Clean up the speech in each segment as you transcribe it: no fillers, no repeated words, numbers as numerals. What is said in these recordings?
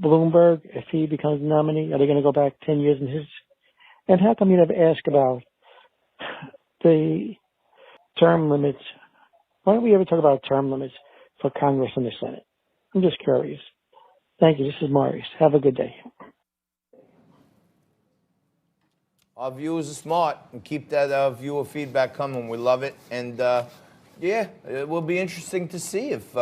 Bloomberg, if he becomes nominee, are they going to go back 10 years in his? And how come you never ask about the term limits? Why don't we ever talk about term limits for Congress and the Senate? I'm just curious. Thank you. This is Maurice. Have a good day. Our viewers are smart, and keep that viewer feedback coming. We love it. And, yeah, it will be interesting to see if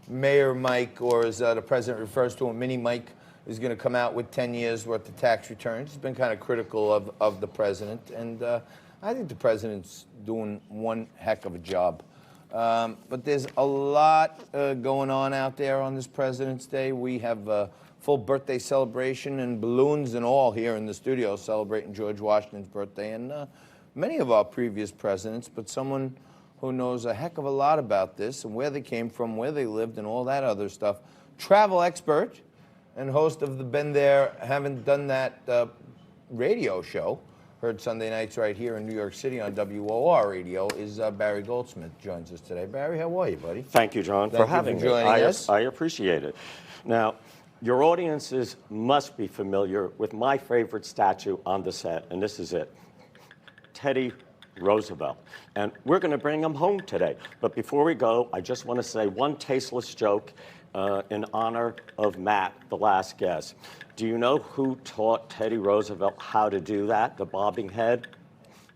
Mayor Mike, or as the president refers to him, Mini Mike, is going to come out with 10 years' worth of tax returns. He's been kind of critical of the president. And I think the president's doing one heck of a job. But there's a lot going on out there on this President's Day. We have a full birthday celebration and balloons and all here in the studio celebrating George Washington's birthday and many of our previous presidents, but someone who knows a heck of a lot about this and where they came from, where they lived, and all that other stuff. Travel expert and host of the Been There, Haven't Done That radio show, heard Sunday nights right here in New York City on WOR Radio, is Barry Goldsmith joins us today. Barry, how are you, buddy? Thank you, John, for having me. I appreciate it. Now, your audiences must be familiar with my favorite statue on the set, and this is it, Teddy Roosevelt. And we're going to bring him home today. But before we go, I just want to say one tasteless joke in honor of Matt, the last guest. Do you know who taught Teddy Roosevelt how to do that, the bobbing head?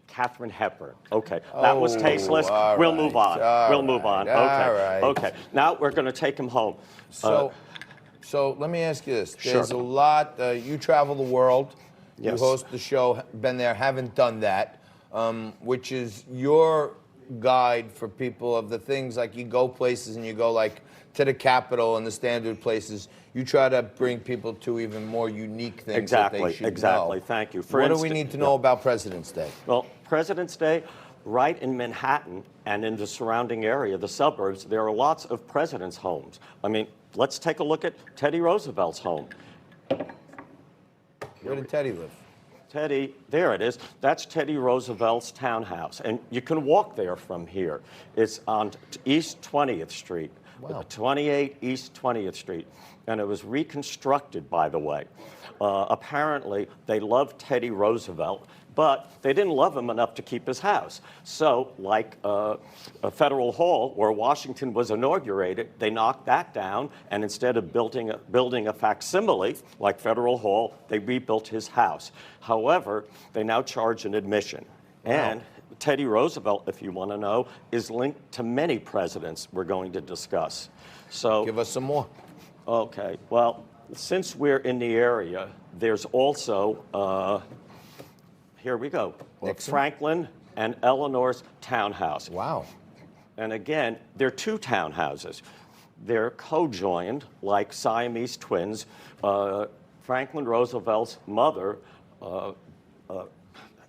Katharine Hepburn. Okay, that was tasteless. We'll move on. We'll move on. Okay. Okay. Now we're going to take him home. So let me ask you this. There's a lot. You travel the world. Yes. You host the show, Been There, Haven't Done That, which is your guide for people of the things like you go places and you go like to the Capitol and the standard places. You try to bring people to even more unique things that they should know. Thank you. What do we need to know about President's Day? Well, President's Day, right in Manhattan and in the surrounding area, the suburbs, there are lots of presidents' homes. I mean, let's take a look at Teddy Roosevelt's home. Where did Teddy live? Teddy, there it is. That's Teddy Roosevelt's townhouse. And you can walk there from here. It's on East 20th Street. Wow. 28 East 20th Street. And it was reconstructed, by the way. Apparently, they loved Teddy Roosevelt, but they didn't love him enough to keep his house. So, like a Federal Hall, where Washington was inaugurated, they knocked that down, and instead of building a facsimile, like Federal Hall, they rebuilt his house. However, they now charge an admission. Wow. And Teddy Roosevelt, if you want to know, is linked to many presidents we're going to discuss. So, give us some more. Okay, well, since we're in the area, there's also, here we go, Franklin and Eleanor's townhouse. Wow. And again, they're two townhouses. They're co-joined like Siamese twins. Franklin Roosevelt's mother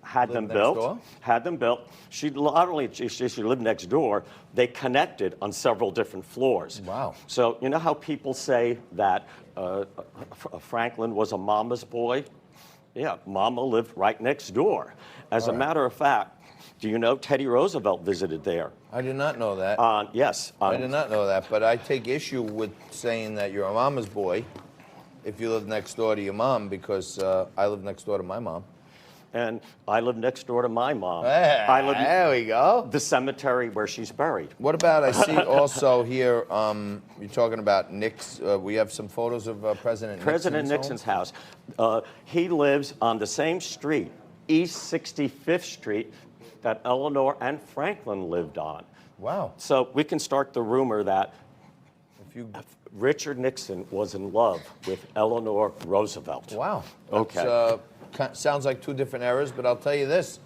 had them built. She not only she lived next door, they connected on several different floors. Wow. So you know how people say that Franklin was a mama's boy? Yeah, Mama lived right next door. As a matter of fact, do you know Teddy Roosevelt visited there? I did not know that. Yes. I did not know that, but I take issue with saying that you're a mama's boy if you live next door to your mom, because I live next door to my mom. And I live next door to my mom. Hey, I live there we go. The cemetery where she's buried. What about, I see also here, you're talking about Nick's, we have some photos of President Nixon's house. He lives on the same street, East 65th Street, that Eleanor and Franklin lived on. Wow. So we can start the rumor that Richard Nixon was in love with Eleanor Roosevelt. Wow. Okay. Sounds like two different eras, but I'll tell you this.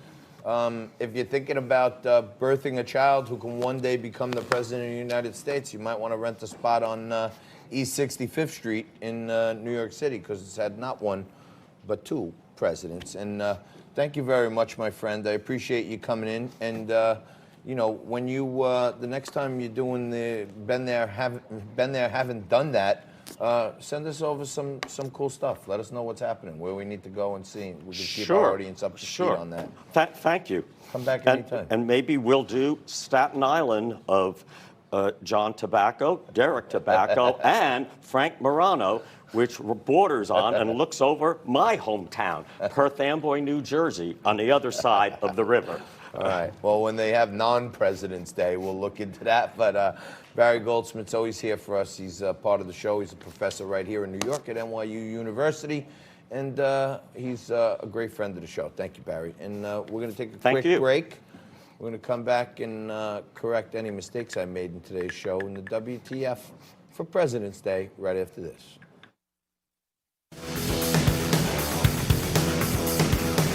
If you're thinking about birthing a child who can one day become the President of the United States, you might want to rent a spot on East 65th Street in New York City, because it's had not one, but two presidents. And thank you very much, my friend. I appreciate you coming in. And, you know, when you, the next time you're doing the Been There, Haven't Done That, send us over some cool stuff. Let us know what's happening, where we need to go and see. We can keep our audience up to speed on that. Thank you. Come back anytime. And maybe we'll do Staten Island of John Tobacco, Derek Tobacco, and Frank Morano, which borders on and looks over my hometown, Perth Amboy, New Jersey, on the other side of the river. All right. Well, when they have non-President's Day, we'll look into that. But Barry Goldsmith's always here for us. He's part of the show. He's a professor right here in New York at NYU University. And he's a great friend of the show. Thank you, Barry. And we're going to take a quick break. We're going to come back and correct any mistakes I made in today's show in the WTF for President's Day right after this.